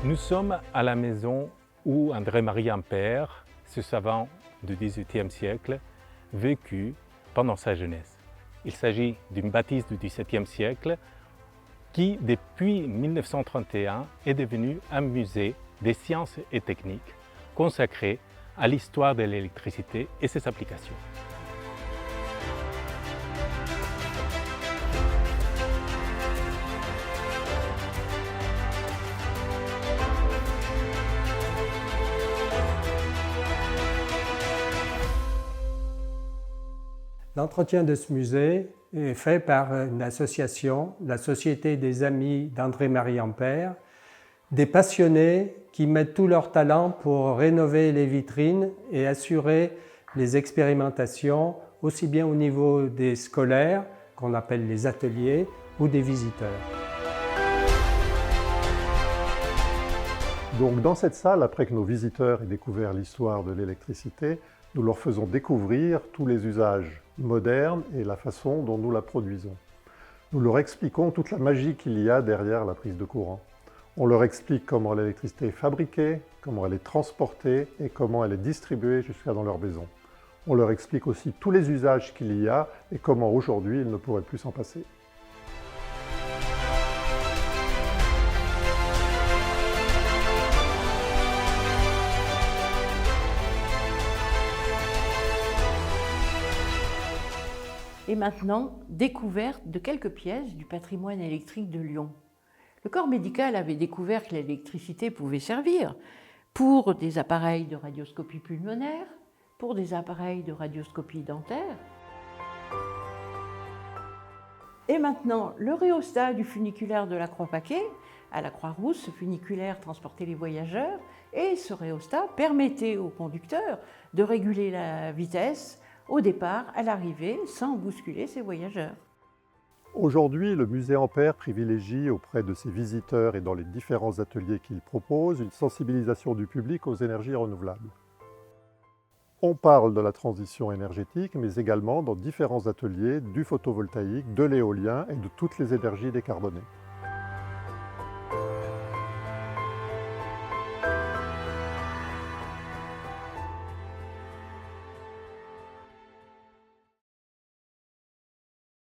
Nous sommes à la maison où André-Marie Ampère, ce savant du XVIIIe siècle, vécut pendant sa jeunesse. Il s'agit d'une bâtisse du XVIIe siècle qui, depuis 1931, est devenue un musée des sciences et techniques consacré à l'histoire de l'électricité et ses applications. L'entretien de ce musée est fait par une association, la Société des Amis d'André-Marie Ampère, des passionnés qui mettent tout leur talent pour rénover les vitrines et assurer les expérimentations, aussi bien au niveau des scolaires, qu'on appelle les ateliers, ou des visiteurs. Donc dans cette salle, après que nos visiteurs aient découvert l'histoire de l'électricité, nous leur faisons découvrir tous les usages modernes et la façon dont nous la produisons. Nous leur expliquons toute la magie qu'il y a derrière la prise de courant. On leur explique comment l'électricité est fabriquée, comment elle est transportée et comment elle est distribuée jusqu'à dans leur maison. On leur explique aussi tous les usages qu'il y a et comment aujourd'hui ils ne pourraient plus s'en passer. Et maintenant, découverte de quelques pièces du patrimoine électrique de Lyon. Le corps médical avait découvert que l'électricité pouvait servir pour des appareils de radioscopie pulmonaire, pour des appareils de radioscopie dentaire. Et maintenant, le rhéostat du funiculaire de la Croix-Paquet, à la Croix-Rousse, ce funiculaire transportait les voyageurs, et ce rhéostat permettait au conducteur de réguler la vitesse au départ, à l'arrivée, sans bousculer ses voyageurs. Aujourd'hui, le musée Ampère privilégie auprès de ses visiteurs et dans les différents ateliers qu'il propose une sensibilisation du public aux énergies renouvelables. On parle de la transition énergétique, mais également dans différents ateliers du photovoltaïque, de l'éolien et de toutes les énergies décarbonées.